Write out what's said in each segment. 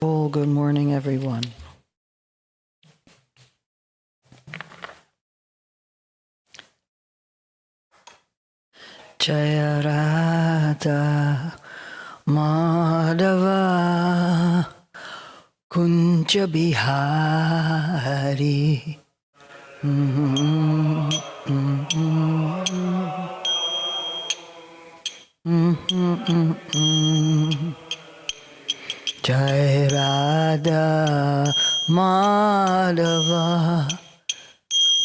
Oh, good morning, everyone. Jaya Radha Madhava Kunja Bihari Jai Radha Madhava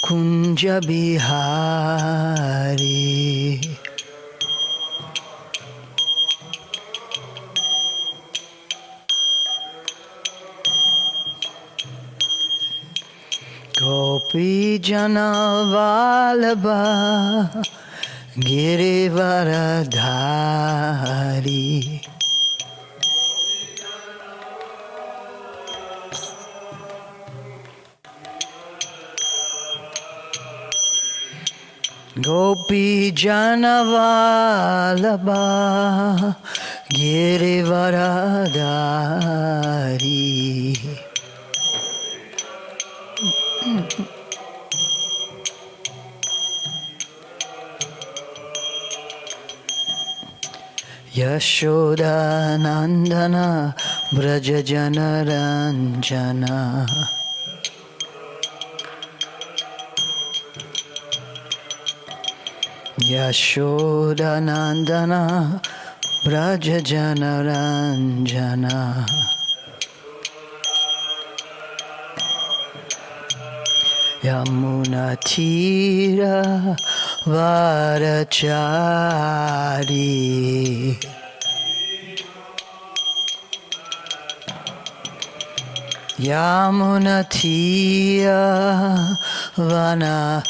Kunja Bihari Gopi Jana Vallabha Girivaradhari Gopi Jana Vallabha Girivaradhari Yashoda Nandana Braja Janaranjana Yashoda Nandana Braja Janaranjana Yamuna Tira Varachari Yamuna Tira Vanachari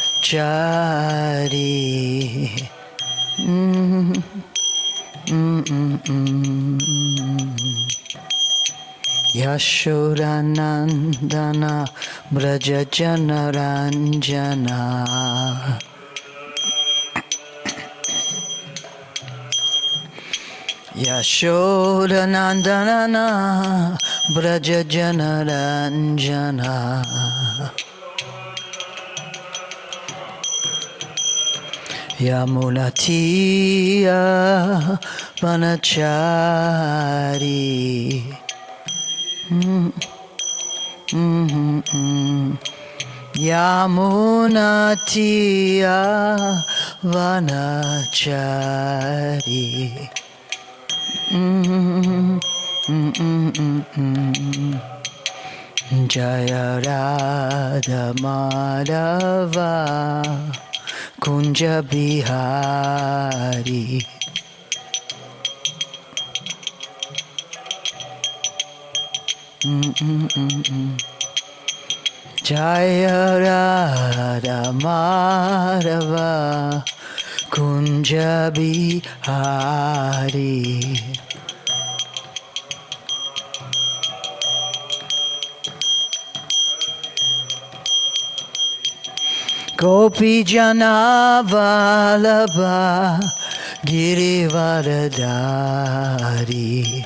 Yashodanandana Braja Janaranjana Yashodanandana Braja Janaranjana Yamunatiya Vanachari Yamunatiya Vanachari Jaya Radha Madhava Kunja Bihari Jaya Radha Madhava Kunja Bihari Gopi Jana Vallabha Girivaradhari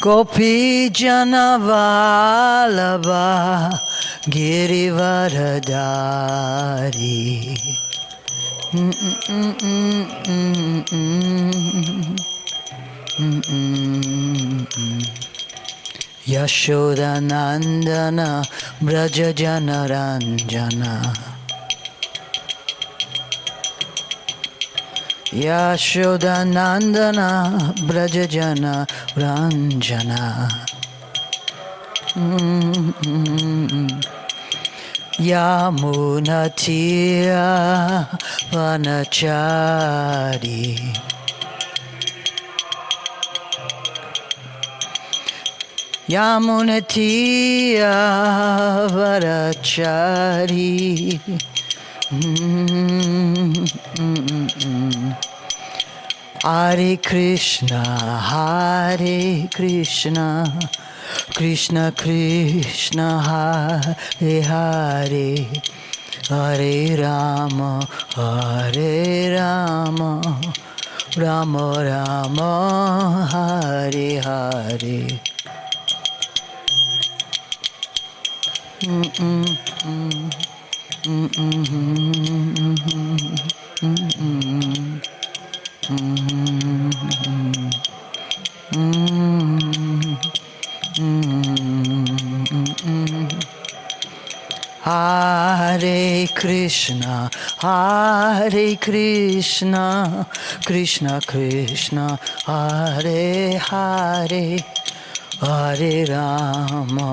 Gopi Jana Vallabha Girivaradhari Yashodanandana Braja Janaranjana Yashodanandana Braja Janaranjana Yamunatiya Vanachari Yamunatiya Varachari Hare Krishna Krishna Krishna Hare Hare Hare Rama, Hare Rama, Rama Rama, Hare Hare. Hare Krishna, Krishna Krishna, Hare Hare, Hare Rama,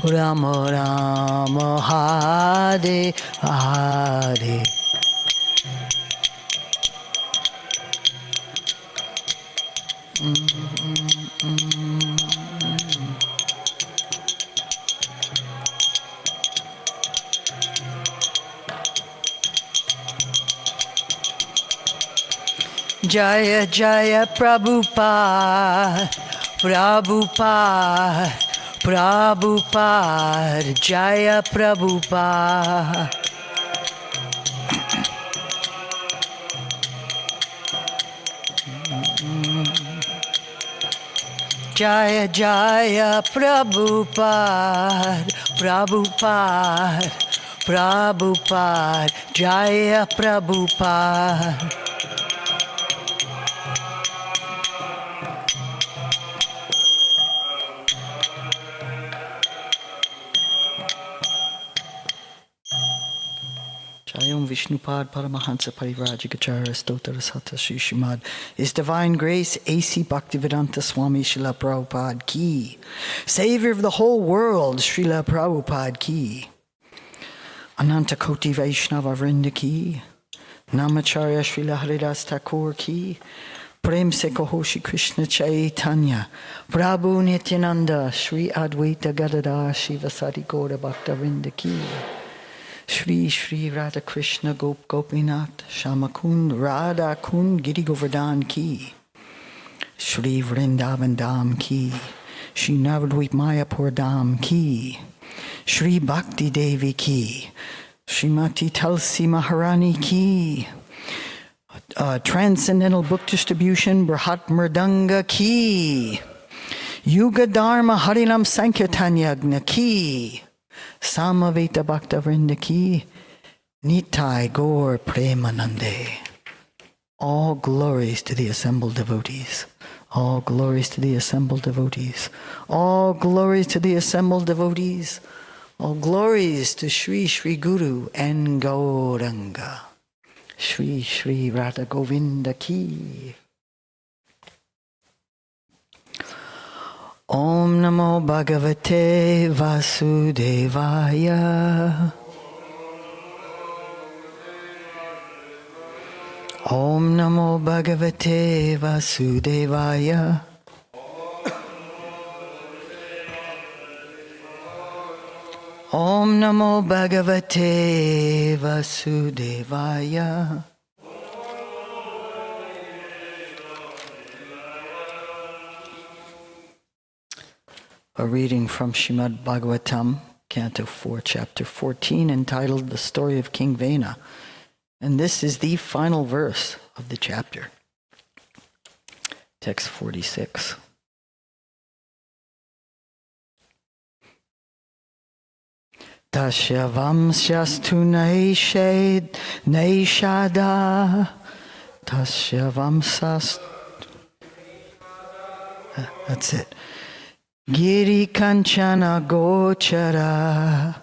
Rama Rama, Hare Hare. Jaya Jaya Prabhupada, Prabhupada, Prabhupada, Jaya Prabhupada. Jaya Jaya Prabhupada, Prabhupada, Prabhupada, Jaya Prabhupada. Jayam Vishnupad Paramahansa Parivrajagacharya Stotara Sata Shri Srimad. His Divine Grace A.C. Bhaktivedanta Swami Srila Prabhupada Ki. Savior of the whole world Srila Prabhupada Ki. Ananta Koti Vaishnava Vrinda Ki. Namacharya Srila Haridas Thakur Ki. Prem Se Kaho Shri Krishna Chaitanya. Prabhu Nityananda Sri Advaita Gadadhar Shivasati Gaura Bhakta Vrinda Ki. Shri Shri Radha Krishna Gop Gopinath Shamakund Radha Kund Giri Govardhan Ki. Shri Vrindavan Dham Ki. Shri Navadvip Mayapur Dham Ki. Shri Bhakti Devi Ki. Srimati Tulsi Maharani Ki. Transcendental Book Distribution Brahat Mridanga Ki. Yuga Dharma Harinam Sankirtan Yagna Ki. Samaveta Bhakta Vrinda Ki. Nitai Gaur Premanande. All glories to the assembled devotees. All glories to the assembled devotees. All glories to the assembled devotees. All glories to Shri Shri Guru and Gauranga. Shri Shri Radha Govinda Ki. Om Namo Bhagavate Vasudevaya. Om Namo Bhagavate Vasudevaya. Om Namo Bhagavate Vasudevaya. A reading from Śrīmad Bhagavatam, Canto 4, Chapter 14, entitled The Story of King Vena. And this is the final verse of the chapter. Text 46. Tasya vaṁśyās tu naiṣādā. Tasya vaṁśyās. That's it. Giri-kānana-gocarāḥ.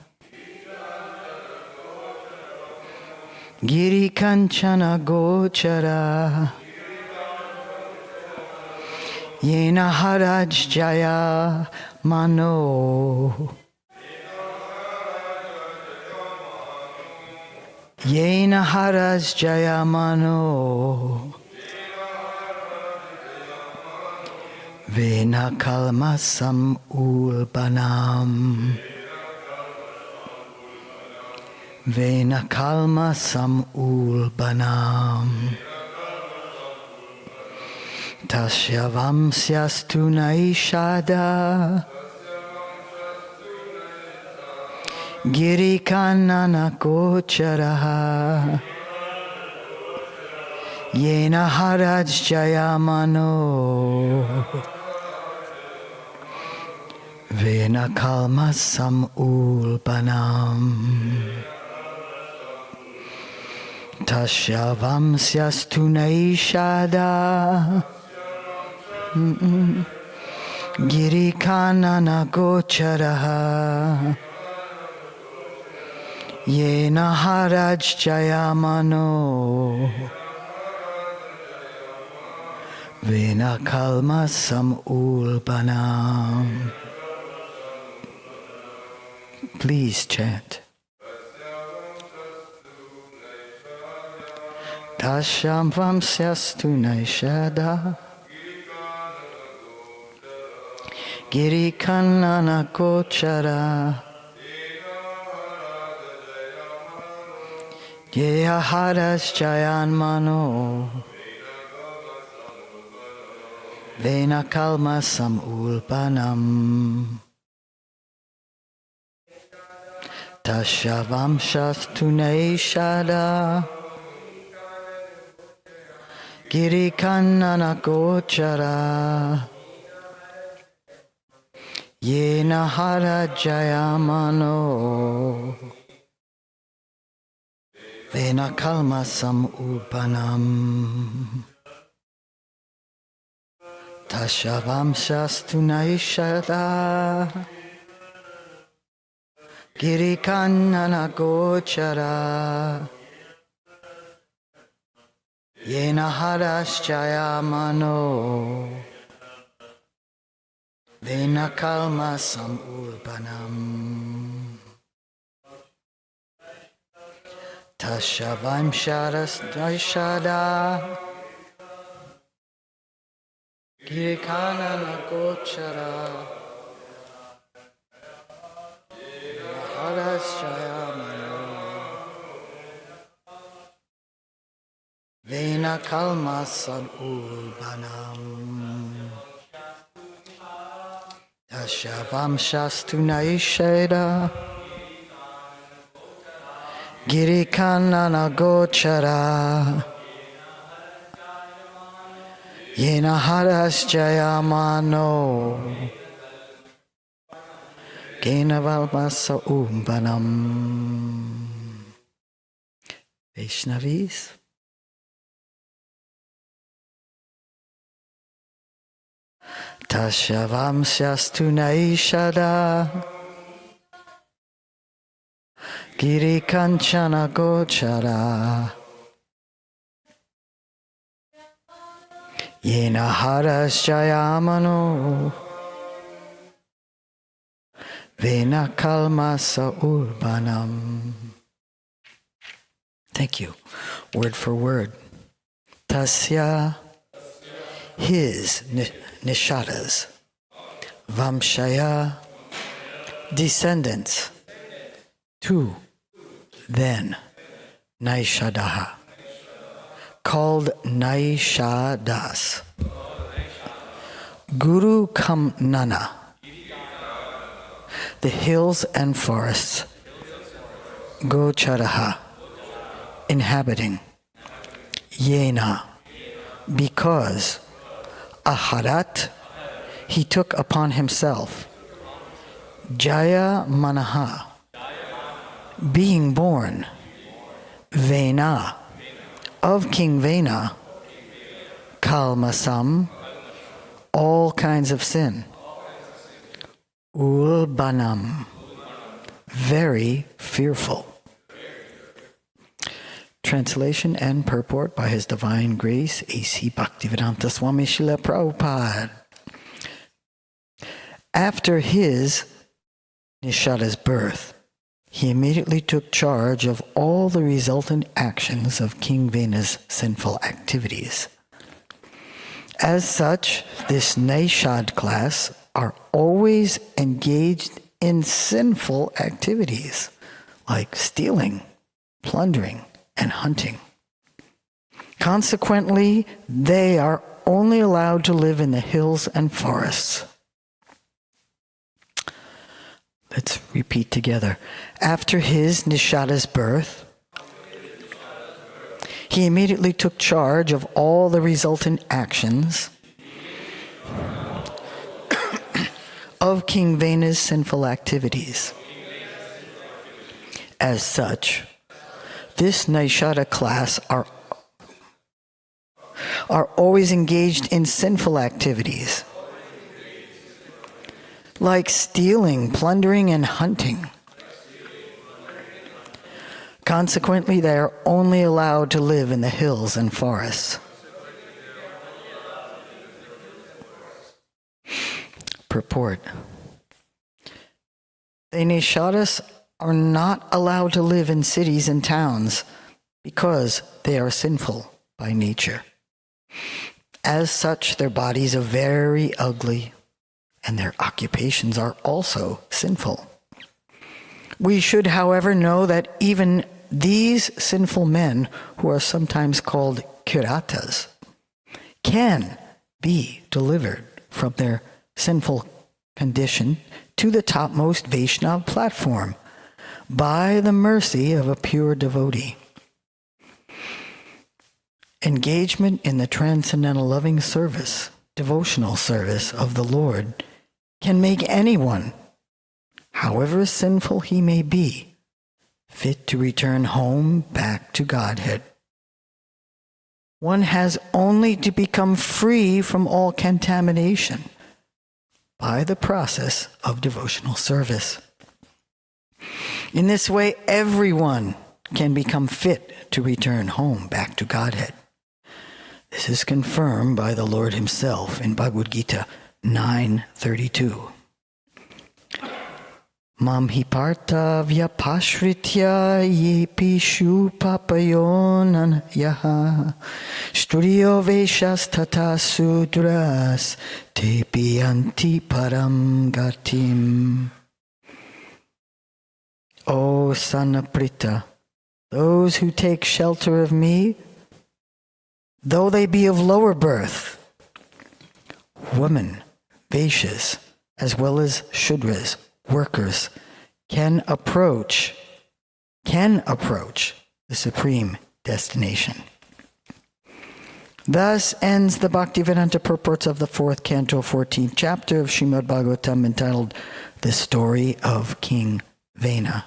Giri-kānana-gocarāḥ. Yenāharaj jāyamāno. Yenāharaj jāyamāno. Vena-kalmaṣam ulbaṇam. Vena-kalmaṣam ulbaṇam. Tasya vaṁśyās tu Naiṣāda. giri-kānana-gocarāḥ, yenāharaj jāyamāno, vena-kalmaṣam ulbaṇam, tasya vaṁśyās Naiṣāda, giri-kānana-gocarāḥ, yenāharaj jāyamāno, vena-kalmaṣam ulbaṇam. Please chant. Tasya vaṁśyās Naiṣāda, giri-kānana-gocarāḥ, yenāharaj jāyamāno, vena-kalmaṣam ulbaṇam. Tasya vaṁśyās Naiṣāda, giri-kānana-gocarāḥ, yenāharaj jāyamāno, vena-kalmaṣam ulbaṇam. Tasya vaṁśyās Naiṣāda, giri-kānana-gocarāḥ, yenāharaj jāyamāno, vena-kalmaṣam ulbaṇam. Tasya vaṁśyās Naiṣāda, giri-kānana-gocarāḥ, yenāharaj jāyamāno, vena-kalmaṣam ulbaṇam. Tasya vaṁśyās Naiṣāda, giri-kānana-gocarāḥ, yenāharaj jāyamāno, vena-kalmaṣam ulbaṇam. Vaishnavis. Tasya vaṁśyās Naiṣāda, giri-kānana-gocarāḥ, yenāharaj jāyamāno, vena-kalmaṣam ulbaṇam. Thank you. Word for word. Tasya, his Niṣādas. Vaṁśyās, descendants. To, then, Naiṣādā, called Naiṣādas. Giri-kānana, the hills and forests. Gocarāḥ, inhabiting. Yena, because. Aharat, he took upon himself. Jāyamāno, being born. Vena, of King Vena. Kalmaṣam, all kinds of sin. Ulbaṇam, very fearful. Translation and purport by His Divine Grace, A.C. Bhaktivedanta Swami Srila Prabhupada. After his, Niṣāda's birth, he immediately took charge of all the resultant actions of King Vena's sinful activities. As such, this Naiṣāda class are always engaged in sinful activities, like stealing, plundering, and hunting. Consequently, they are only allowed to live in the hills and forests. Let's repeat together. After his Niṣāda's birth, he immediately took charge of all the resultant actions of King Vena's sinful activities. As such, this Naiṣāda class are always engaged in sinful activities, like stealing, plundering, and hunting. Consequently, they are only allowed to live in the hills and forests. Purport. The Niṣādas are not allowed to live in cities and towns because they are sinful by nature. As such, their bodies are very ugly, and their occupations are also sinful. We should, however, know that even these sinful men, who are sometimes called kiratas, can be delivered from their sinful condition to the topmost Vaishnava platform by the mercy of a pure devotee. Engagement in the transcendental loving service, devotional service of the Lord, can make anyone, however sinful he may be, fit to return home back to Godhead. One has only to become free from all contamination by the process of devotional service. In this way, everyone can become fit to return home back to Godhead. This is confirmed by the Lord himself in Bhagavad Gita 9:32. Mam hi partha vyapashritya yepishu papayonan yaha studio veshas tata sudras tepi anti param gatim. O son of Pritha, those who take shelter of me, though they be of lower birth, women, Vaishyas, as well as Shudras, workers, can approach the supreme destination. Thus ends the Bhaktivedanta purports of the 4th canto, 14th chapter of Srimad Bhagavatam, entitled The Story of King Vena.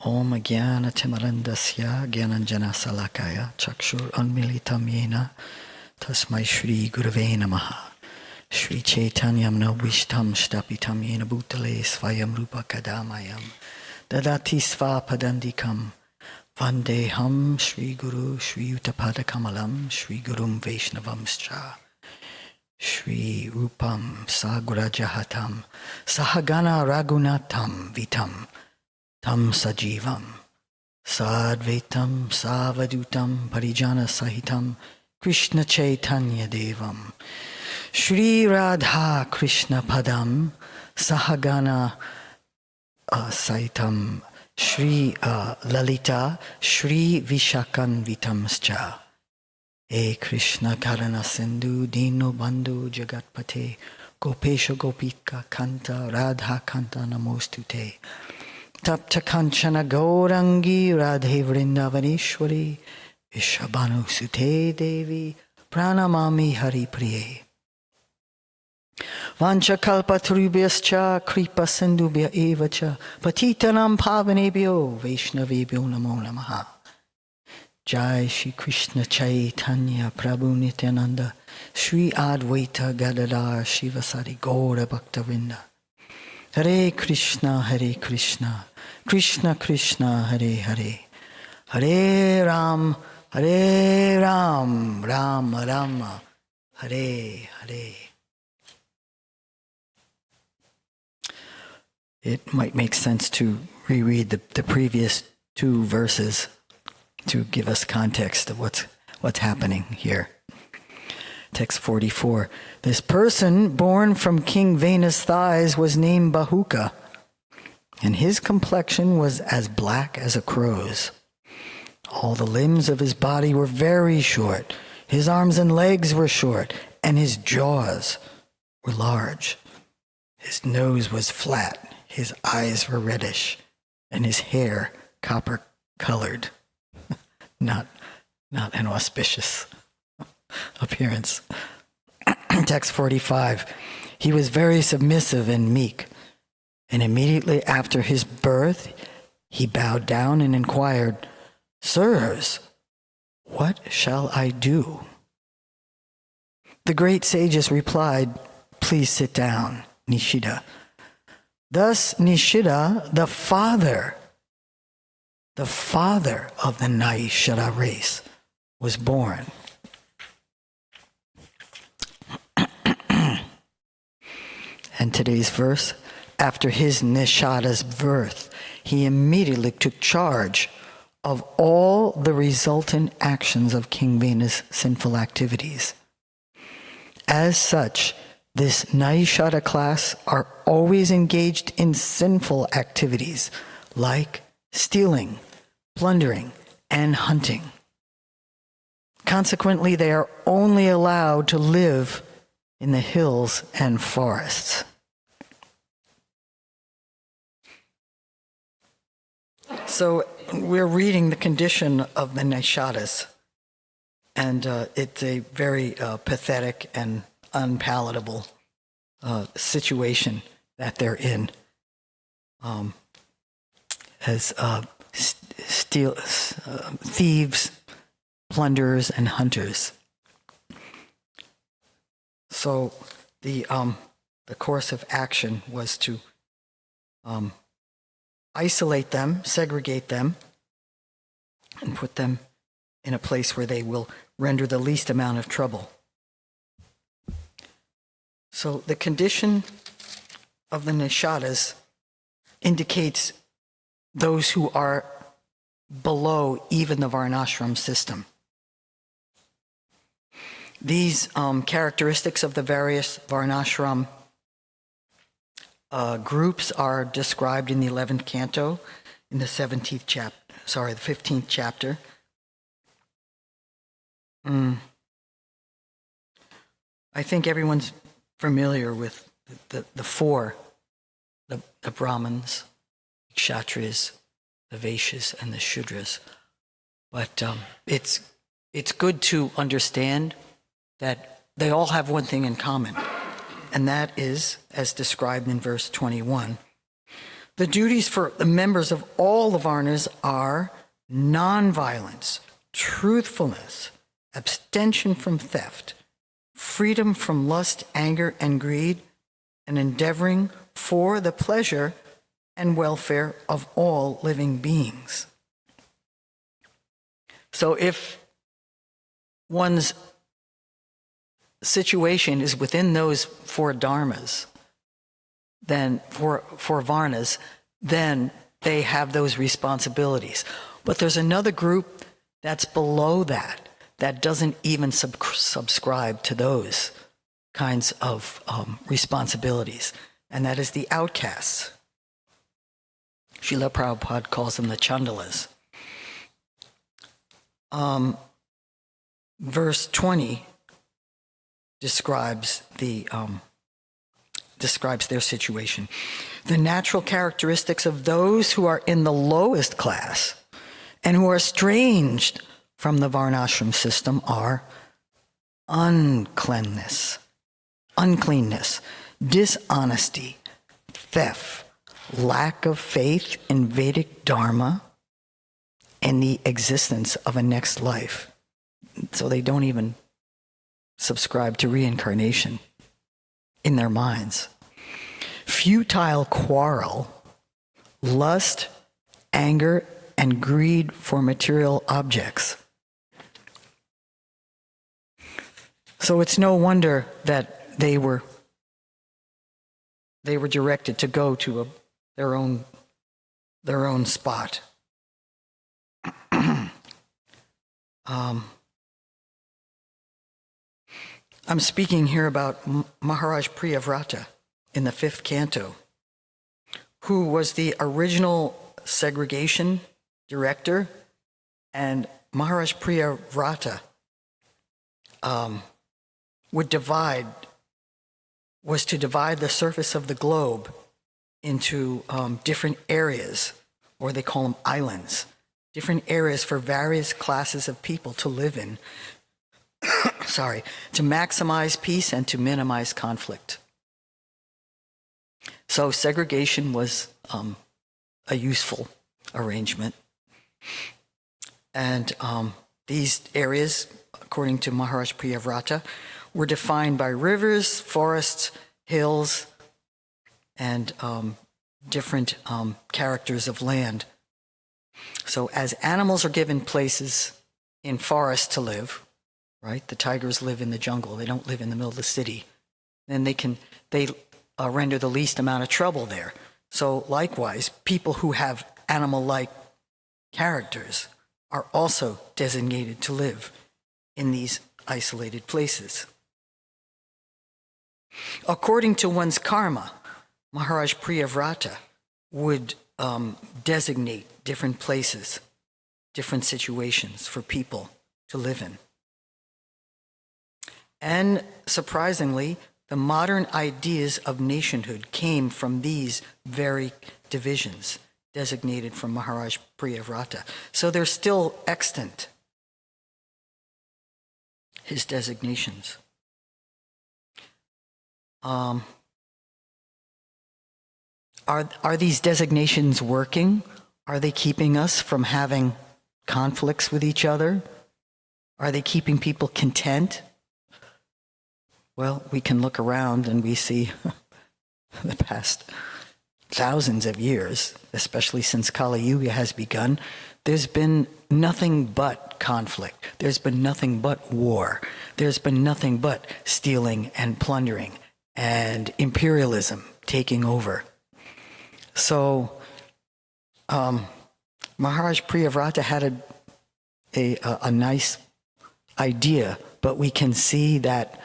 Om Jnana Timarandasya Gyananjana Salakaya Chakshur Unmilitam Yena Tasmai Shri Gurave Namaha Shri Chaitanyam Navishtam Shtapitam Yena Bhutale Svayam Rupa Kadamayam Dadati Sva Padandikam Vandeham Shri Guru Shri Utapada Kamalam Shri Gurum Vaishnavamscha Shri Rupam Sagurajahatam Sahagana Ragunatam Vitam Tam Sajivam Sadvaitam Savadutam Parijana Sahitam Krishna Chaitanya Devam Shri Radha Krishna Padam Sahagana Saitam Shri Lalita Shri Vishakan Vitamscha E Krishna Karana Sindhu Dino Bandhu Jagatpate Gopesha Gopika Kanta Radha Kanta Namostute Tapta Kanchana Gaurangi Radhe Vrindavaneshwari Vishabhanu Sute Devi Pranamami Hari Priye Vancha Kalpatarubhyascha Kripa Sindhubhya Evacha Patitanam Pavanebhyo Vaishnavebhyo Namo Namaha. Jai Shri Krishna Chaitanya Prabhu Nityananda Shri Advaita Gadadhar Shivasari Gaura Bhaktavinda. Hare Krishna, Krishna Krishna, Hare Hare, Hare Ram, Ram Rama, Hare Hare. It might make sense to reread the previous 2 verses to give us context of what's happening here. Text 44. This person born from King Vena's thighs was named Bahuka, and his complexion was as black as a crow's. All the limbs of his body were very short. His arms and legs were short, and his jaws were large. His nose was flat, his eyes were reddish, and his hair copper-colored. Not an auspicious appearance. Text 45. He was very submissive and meek, and immediately after his birth, he bowed down and inquired, "Sirs, what shall I do?" The great sages replied, "Please sit down, Niṣāda." Thus Niṣāda, the father of the Naiṣāda race, was born. And today's verse, after his Niṣāda's birth, he immediately took charge of all the resultant actions of King Vena's sinful activities. As such, this Naiṣāda class are always engaged in sinful activities like stealing, plundering, and hunting. Consequently, they are only allowed to live in the hills and forests. So we're reading the condition of the Naiṣādas, and it's a very pathetic and unpalatable situation that they're in, as thieves, plunderers, and hunters. So the course of action was to isolate them, segregate them, and put them in a place where they will render the least amount of trouble. So the condition of the Niṣādas indicates those who are below even the varnashram system. These characteristics of the various varnashram groups are described in the 11th canto, in the 15th chapter. I think everyone's familiar with the four, the Brahmins, the Kshatriyas, the Vaishyas, and the Shudras. But it's good to understand that they all have one thing in common, and that is, as described in verse 21, the duties for the members of all the varnas are nonviolence, truthfulness, abstention from theft, freedom from lust, anger, and greed, and endeavoring for the pleasure and welfare of all living beings. So if one's situation is within those four dharmas, then for varnas, then they have those responsibilities. But there's another group that's below that doesn't even subscribe to those kinds of responsibilities, and that is the outcasts. Srila Prabhupada calls them the chandalas. Verse 20 describes their situation. The natural characteristics of those who are in the lowest class and who are estranged from the varnashram system are uncleanness, dishonesty, theft, lack of faith in Vedic Dharma, and the existence of a next life. So they don't even subscribe to reincarnation in their minds. Futile quarrel, lust, anger, and greed for material objects. So it's no wonder that they were directed to go to their own spot. I'm speaking here about Maharaj Priyavrata in the 5th canto, who was the original segregation director, and Maharaj Priyavrata would divide was to divide the surface of the globe into different areas, or they call them islands, different areas for various classes of people to live in, to maximize peace and to minimize conflict. So segregation was a useful arrangement. And these areas, according to Maharaj Priyavrata, were defined by rivers, forests, hills, and different characters of land. So as animals are given places in forests to live, right? The tigers live in the jungle. They don't live in the middle of the city. Then they render the least amount of trouble there. So likewise, people who have animal-like characters are also designated to live in these isolated places. According to one's karma, Maharaj Priyavrata would designate different places, different situations for people to live in. And surprisingly, the modern ideas of nationhood came from these very divisions designated from Maharaj Priyavrata. So they're still extant, his designations. Are these designations working? Are they keeping us from having conflicts with each other? Are they keeping people content? Well, we can look around and we see the past thousands of years, especially since Kali Yuga has begun, there's been nothing but conflict. There's been nothing but war. There's been nothing but stealing and plundering and imperialism taking over. So Maharaj Priyavrata had a nice idea, but we can see that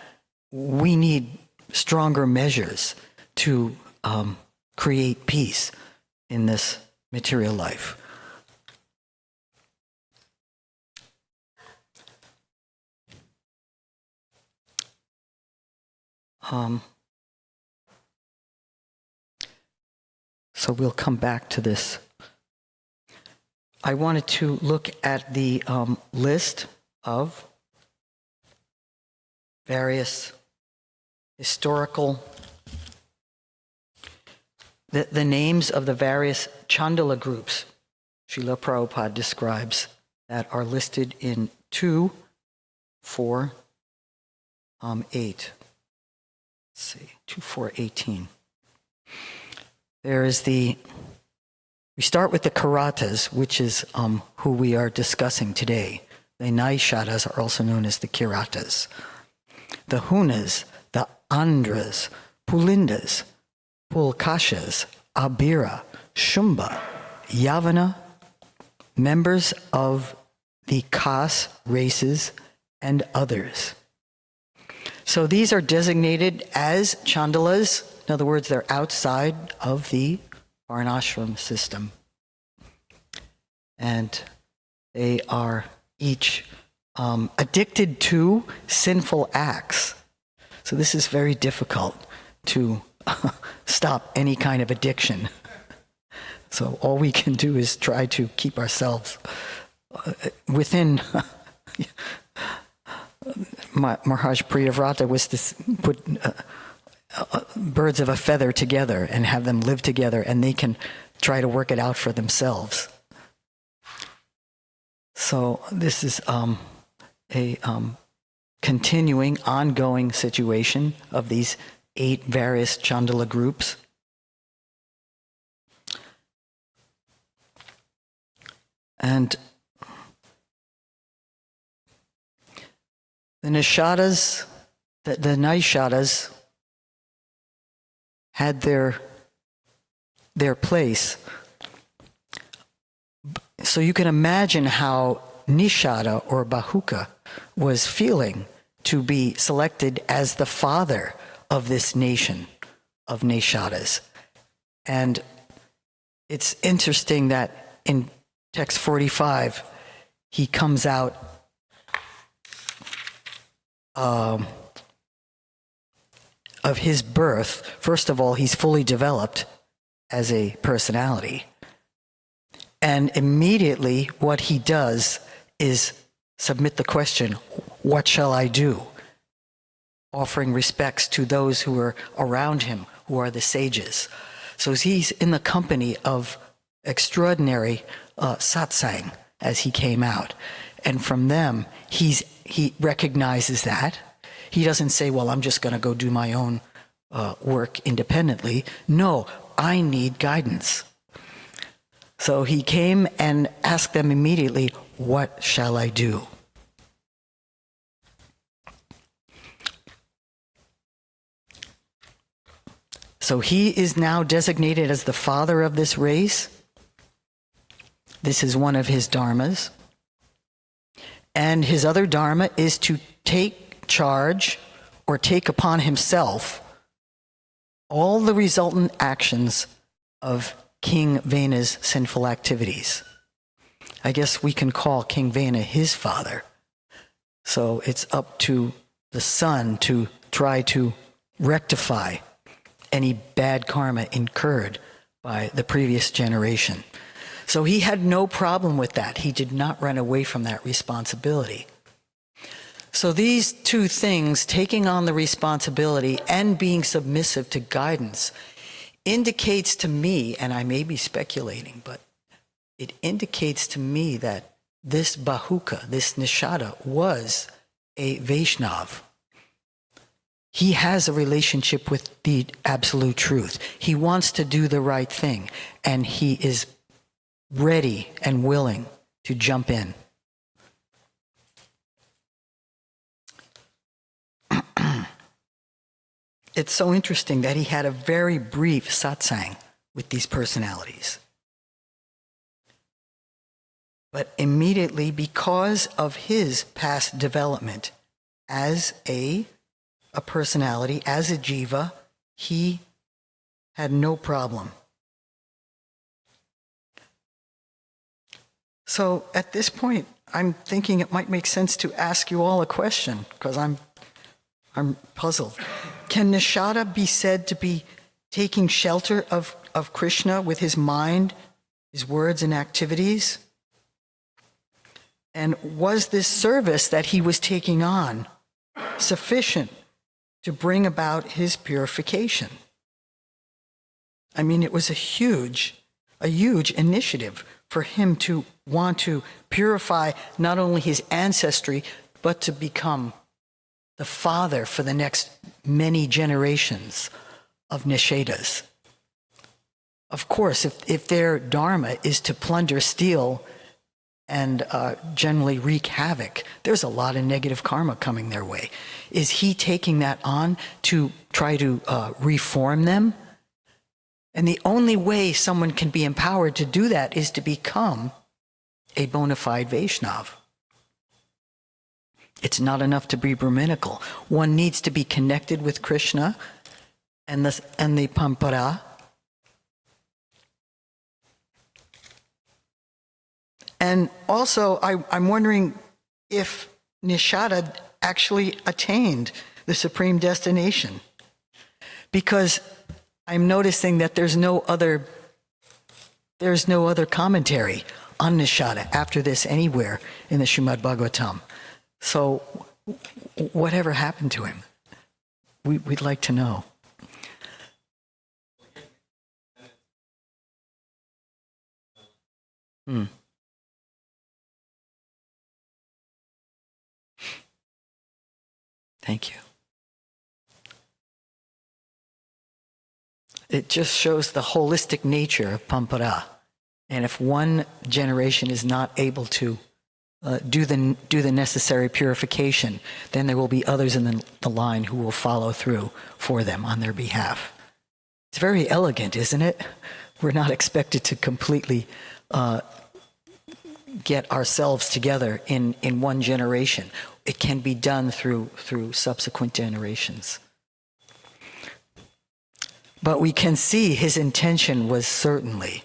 we need stronger measures to create peace in this material life. So we'll come back to this. I wanted to look at the list of various historical, the names of the various Chandala groups Srila Prabhupada describes that are listed in 2, 4, 8. Let's see, 2, 4, 18. There is we start with the Karatas, which is who we are discussing today. The Naiṣādas are also known as the Kiratas. The Hunas, the Andhras, Pulindas, Pulkashas, Abhira, Shumba, Yavana, members of the Kas races, and others. So these are designated as Chandalas. In other words, they're outside of the varnashram system. And they are each addicted to sinful acts. So this is very difficult to stop any kind of addiction. So all we can do is try to keep ourselves within. Maharaj Priyavrata was to put birds of a feather together and have them live together, and they can try to work it out for themselves. So this is a continuing, ongoing situation of these 8 various Chandala groups. And the Niṣādas, the Naiṣādas had their place. So you can imagine how Niṣāda or Bahuka was feeling to be selected as the father of this nation of Naiṣādas. And it's interesting that in text 45, he comes out of his birth, first of all, he's fully developed as a personality. And immediately what he does is submit the question, what shall I do? Offering respects to those who are around him, who are the sages. So he's in the company of extraordinary satsang as he came out. And from them, he recognizes that. He doesn't say, well, I'm just going to go do my own work independently. No, I need guidance. So he came and asked them immediately, what shall I do? So he is now designated as the father of this race. This is one of his dharmas. And his other dharma is to take charge or take upon himself all the resultant actions of King Vena's sinful activities. I guess we can call King Vena his father. So it's up to the son to try to rectify any bad karma incurred by the previous generation. So he had no problem with that. He did not run away from that responsibility. So these two things, taking on the responsibility and being submissive to guidance, indicates to me, and I may be speculating, but it indicates to me that this Bahuka, this Niṣāda, was a Vaishnav. He has a relationship with the absolute truth. He wants to do the right thing, and he is ready and willing to jump in. It's so interesting that he had a very brief satsang with these personalities. But immediately, because of his past development as a personality, as a jiva, he had no problem. So at this point, I'm thinking it might make sense to ask you all a question, because I'm puzzled. Can Niṣāda be said to be taking shelter of Krishna with his mind, his words and activities? And was this service that he was taking on sufficient to bring about his purification? I mean, it was a huge initiative for him to want to purify not only his ancestry, but to become the father for the next many generations of Niṣādas. Of course, if their dharma is to plunder, steal, and generally wreak havoc, there's a lot of negative karma coming their way. Is he taking that on to try to reform them? And the only way someone can be empowered to do that is to become a bona fide Vaishnav. It's not enough to be Brahminical. One needs to be connected with Krishna and the pampara. And also, I'm wondering if Niṣāda actually attained the supreme destination, because I'm noticing that there's no other commentary on Niṣāda after this anywhere in the Srimad Bhagavatam. So whatever happened to him? We'd like to know. Thank you. It just shows the holistic nature of pampara. And if one generation is not able to do the necessary purification, then there will be others in the line who will follow through for them on their behalf. It's very elegant, isn't it? We're not expected to completely get ourselves together in one generation. It can be done through subsequent generations. But we can see his intention was certainly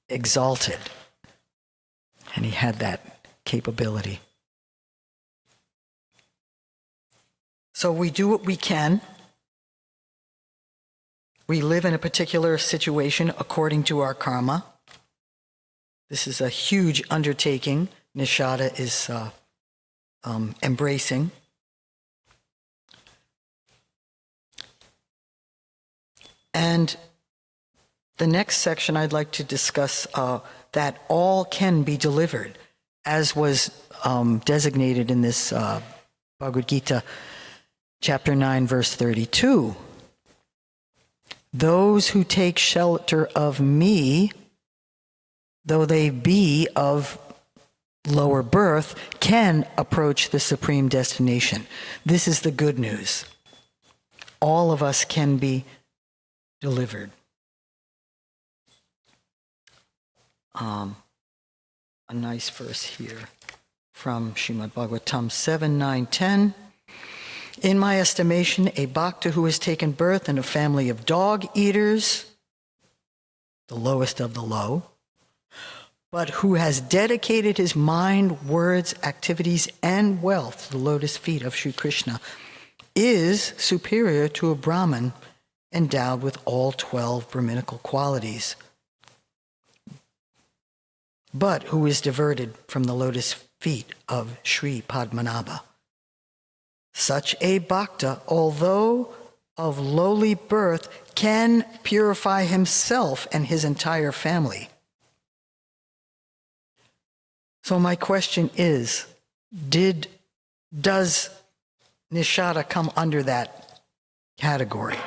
exalted, and he had that capability. So we do what we can. We live in a particular situation according to our karma. This is a huge undertaking Niṣāda is embracing. And the next section I'd like to discuss that all can be delivered, as was designated in this Bhagavad Gita, chapter 9, verse 32. Those who take shelter of me, though they be of lower birth, can approach the supreme destination. This is the good news. All of us can be delivered. A nice verse here from Srimad Bhagavatam 7, 9, 10. In my estimation, a bhakta who has taken birth in a family of dog eaters, the lowest of the low, but who has dedicated his mind, words, activities, and wealth to the lotus feet of Sri Krishna, is superior to a Brahmin endowed with all 12 Brahminical qualities, but who is diverted from the lotus feet of Sri Padmanabha. Such a bhakta, although of lowly birth, can purify himself and his entire family. So my question is, does Niṣāda come under that category?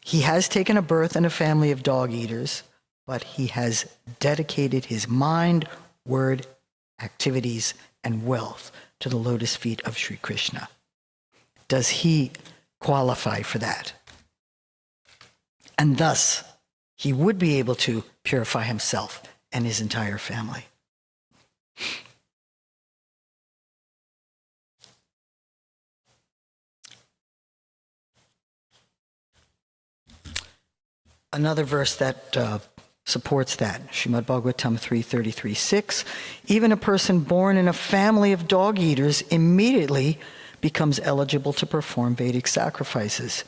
He has taken a birth in a family of dog eaters, but he has dedicated his mind, word, activities, and wealth to the lotus feet of Sri Krishna. Does he qualify for that? And thus, he would be able to purify himself and his entire family. Another verse that supports that, Srimad Bhagavatam 3:33-6. Even a person born in a family of dog eaters immediately becomes eligible to perform Vedic sacrifices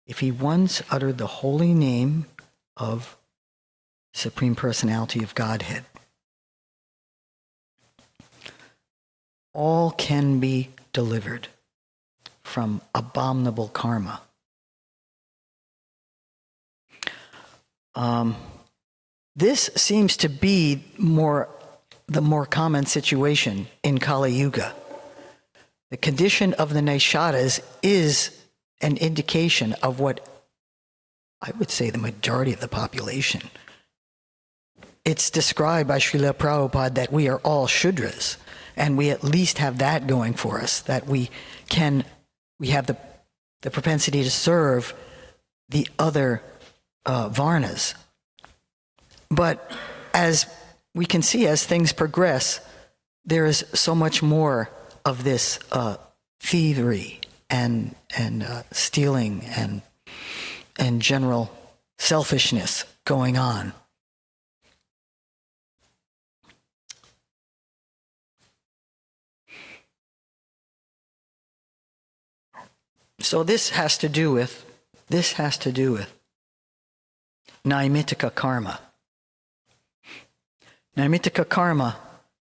if he once uttered the holy name of Supreme Personality of Godhead. All can be delivered from abominable karma. This seems to be the more common situation in Kali Yuga. The condition of the Naiṣādas is an indication of what I would say the majority of the population. It's described by Srila Prabhupada that we are all Shudras, and we at least have that going for us, that we have the propensity to serve the other Varnas. But as we can see, as things progress, there is so much more of this thievery and stealing and general selfishness going on. So this has to do with naimittika karma. Naimittika karma,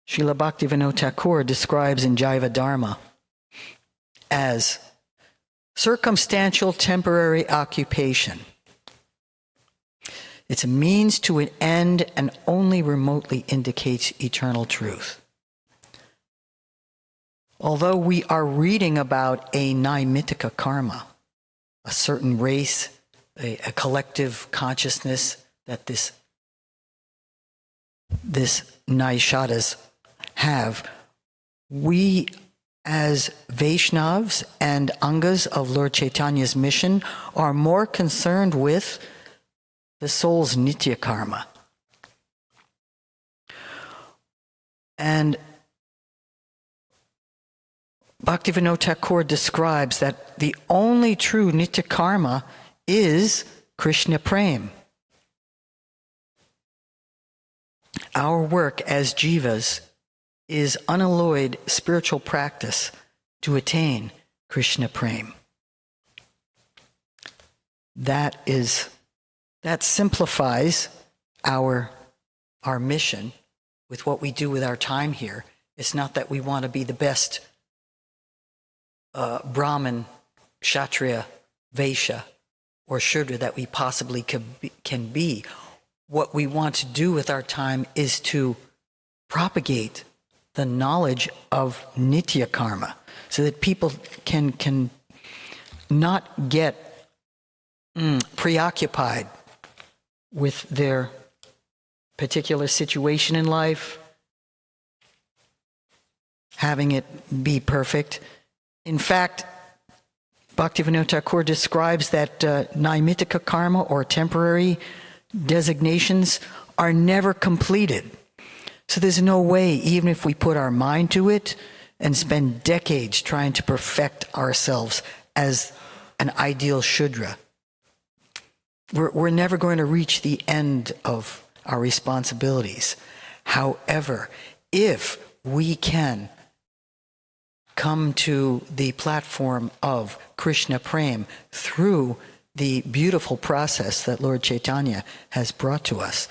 Srila Bhaktivinoda Thakur describes in Jaiva Dharma as circumstantial temporary occupation. It's a means to an end and only remotely indicates eternal truth. Although we are reading about a naimittika karma, a certain race, a collective consciousness that this Naiṣādas have, we as Vaishnavas and Angas of Lord Chaitanya's mission are more concerned with the soul's nitya karma. And Bhaktivinoda Thakur describes that the only true nitya karma is Krishna Prem. Our work as jivas is unalloyed spiritual practice to attain Krishna Prem. That simplifies our mission with what we do with our time here. It's not that we want to be the best Brahmin, Kshatriya, Vaishya, or Shudra that we possibly can be. What we want to do with our time is to propagate the knowledge of nitya karma so that people can not get preoccupied with their particular situation in life, having it be perfect. In fact, Bhaktivinoda Thakur describes that naimittika karma, or temporary designations, are never completed. So there's no way, even if we put our mind to it and spend decades trying to perfect ourselves as an ideal Shudra, we're never going to reach the end of our responsibilities. However, if we can come to the platform of Krishna Prem through the beautiful process that Lord Chaitanya has brought to us,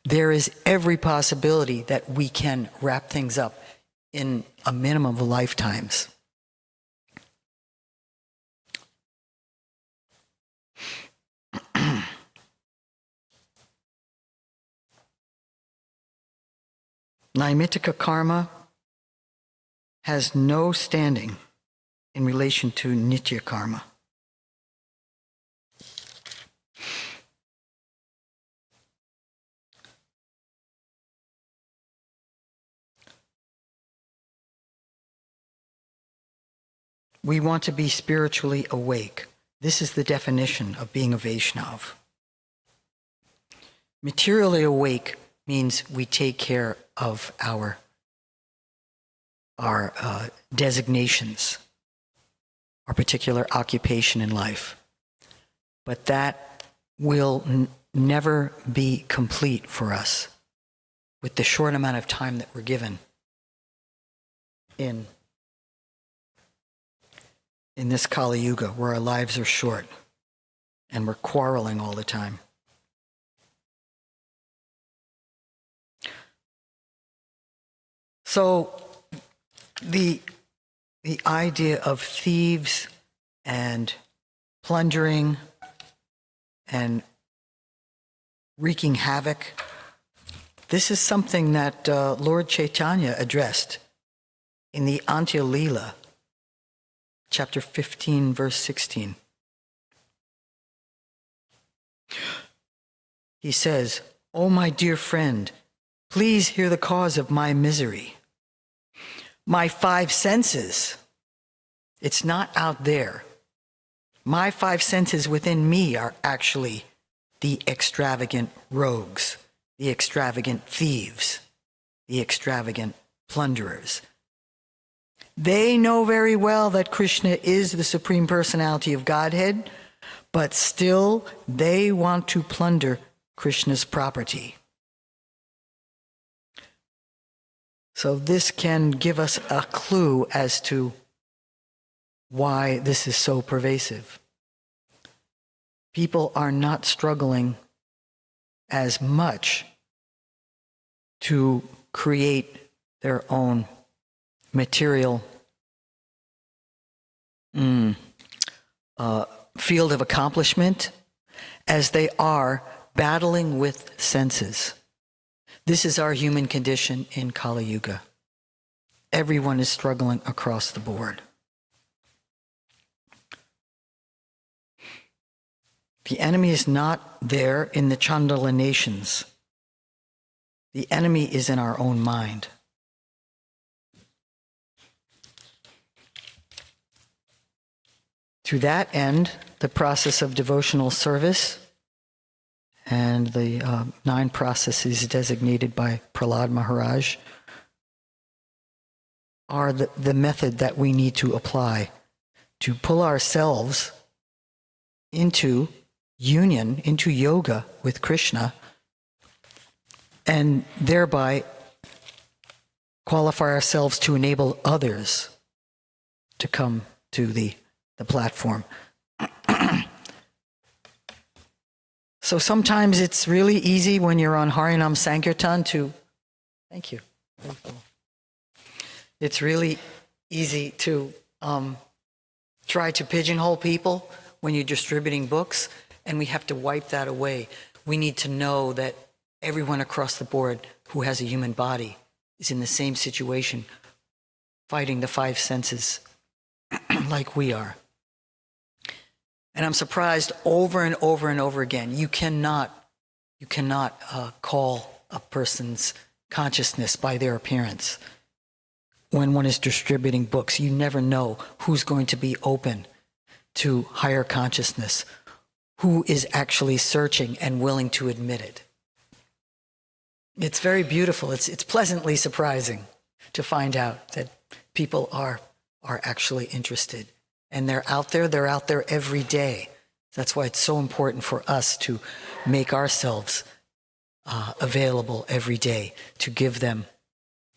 there is every possibility that we can wrap things up in a minimum of lifetimes. Naimittika karma has no standing in relation to nitya karma. We want to be spiritually awake. This is the definition of being a Vaishnav. Materially awake means we take care of our designations, our particular occupation in life. But that will never be complete for us with the short amount of time that we're given in this Kali Yuga, where our lives are short and we're quarreling all the time. So the idea of thieves and plundering and wreaking havoc, this is something that Lord Chaitanya addressed in the Antya Leela, chapter 15, verse 16. He says, "O my dear friend, please hear the cause of my misery. My five senses, it's not out there. My five senses within me are actually the extravagant rogues, the extravagant thieves, the extravagant plunderers. They know very well that Krishna is the Supreme Personality of Godhead, but still they want to plunder Krishna's property." So this can give us a clue as to why this is so pervasive. People are not struggling as much to create their own material field of accomplishment as they are battling with senses. This is our human condition in Kali Yuga. Everyone is struggling across the board. The enemy is not there in the Chandala nations. The enemy is in our own mind. To that end, the process of devotional service and the 9 processes designated by Prahlad Maharaj are the method that we need to apply to pull ourselves into union, into yoga with Krishna, and thereby qualify ourselves to enable others to come to the platform. So sometimes it's really easy when you're on Harinam Sankirtan to, thank you. It's really easy to try to pigeonhole people when you're distributing books, and we have to wipe that away. We need to know that everyone across the board who has a human body is in the same situation, fighting the five senses like we are. And I'm surprised over and over and over again, you cannot call a person's consciousness by their appearance. When one is distributing books, you never know who's going to be open to higher consciousness, who is actually searching and willing to admit it. It's very beautiful. It's pleasantly surprising to find out that people are actually interested. And they're out there every day. That's why it's so important for us to make ourselves available every day to give them,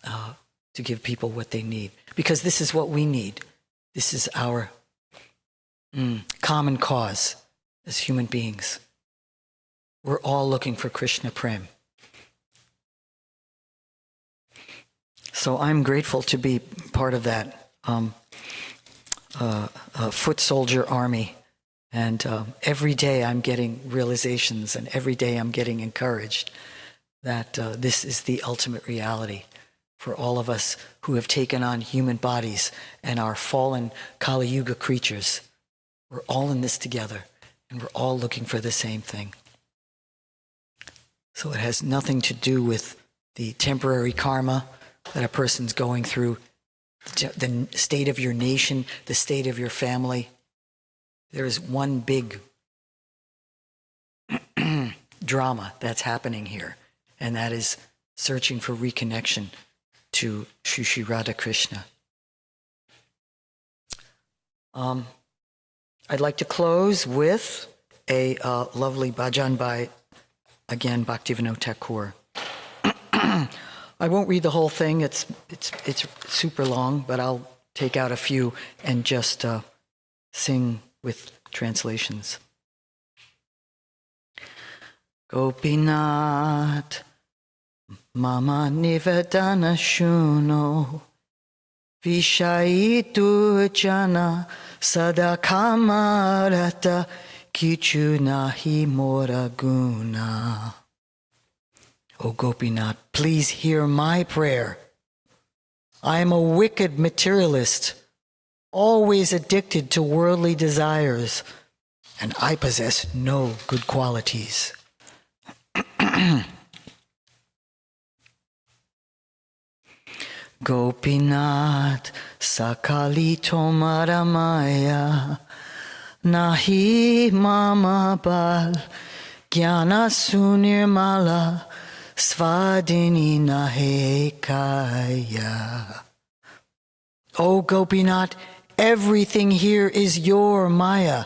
to give people what they need. Because this is what we need. This is our common cause as human beings. We're all looking for Krishna Prem. So I'm grateful to be part of that foot soldier army. And every day I'm getting realizations, and every day I'm getting encouraged that this is the ultimate reality for all of us who have taken on human bodies and are fallen Kali Yuga creatures. We're all in this together, and we're all looking for the same thing. So it has nothing to do with the temporary karma that a person's going through, the state of your nation, the state of your family. There is one big drama that's happening here, and that is searching for reconnection to Shri Radha Krishna. I'd like to close with a lovely bhajan by, again, Bhaktivinoda Thakur. I won't read the whole thing. It's super long, but I'll take out a few and just sing with translations. Gopinath mama nivedana shuno vishaitu jana sadakamarata kichu nahi mora guna. O Gopinath, please hear my prayer. I am a wicked materialist, always addicted to worldly desires, and I possess no good qualities. Gopinath sakali tomaramaya nahi mama bal jnana sunirmala svadini nahekaya. O Gopinath, everything here is your Maya.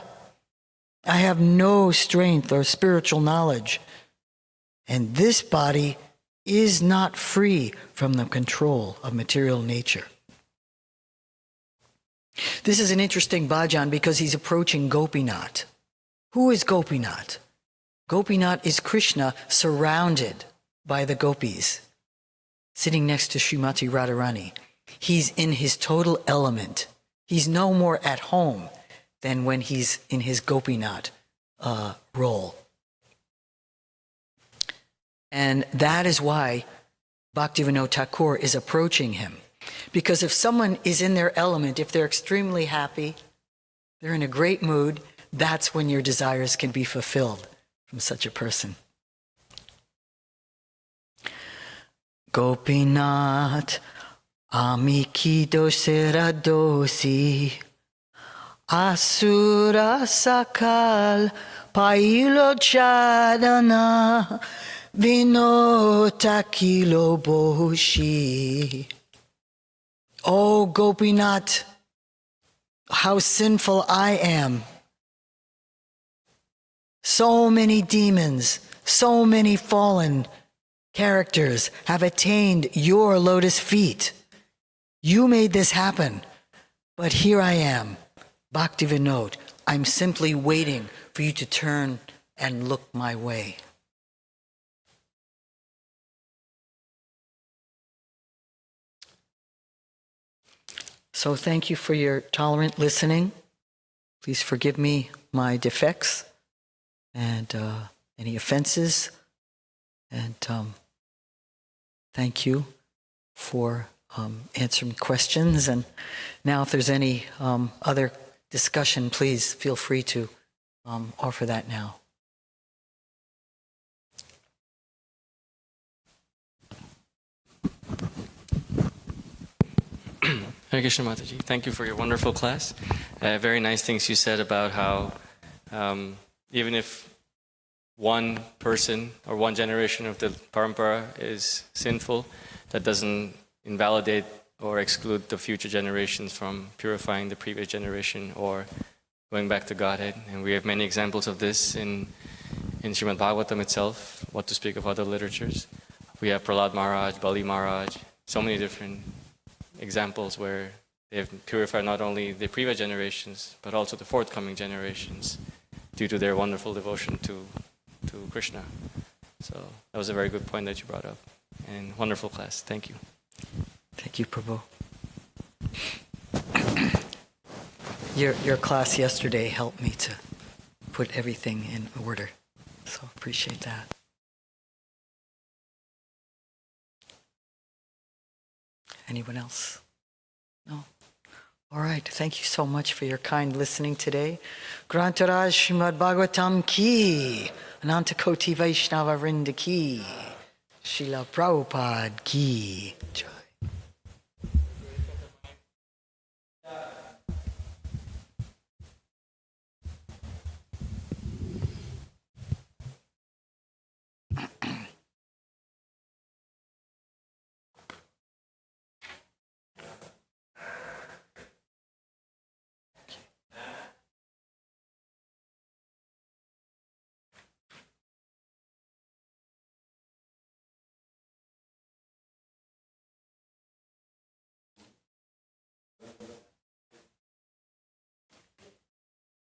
I have no strength or spiritual knowledge, and this body is not free from the control of material nature. This is an interesting bhajan because he's approaching Gopinath. Who is Gopinath? Gopinath is Krishna surrounded by the gopis, sitting next to Srimati Radharani. He's in his total element. He's no more at home than when he's in his Gopinath role. And that is why Bhaktivinoda Thakur is approaching him. Because if someone is in their element, if they're extremely happy, they're in a great mood, that's when your desires can be fulfilled from such a person. Gopinath amikido seradosi asura sakal pailo chadana vinota kilo boshi. Oh Gopinath, how sinful I am. So many demons, so many fallen characters have attained your lotus feet. You made this happen. But here I am, Bhakti Vinod. I'm simply waiting for you to turn and look my way. So thank you for your tolerant listening. Please forgive me my defects and any offenses. And thank you for answering questions. And now if there's any other discussion, please feel free to offer that now. Hare Krishna Mataji, thank you for your wonderful class. Very nice things you said about how even if one person or one generation of the parampara is sinful, that doesn't invalidate or exclude the future generations from purifying the previous generation or going back to Godhead. And we have many examples of this in Srimad Bhagavatam itself, what to speak of other literatures. We have Prahlad Maharaj, Bali Maharaj, so many different examples where they have purified not only the previous generations, but also the forthcoming generations due to their wonderful devotion to Krishna. So that was a very good point that you brought up. And wonderful class. Thank you. Thank you, Prabhu. Your class yesterday helped me to put everything in order. So appreciate that. Anyone else? No? All right. Thank you so much for your kind listening today. Grantaraj Srimad Bhagavatam ki, Ananta Koti Vaishnava Vrinda ki, Srila Prabhupada ki.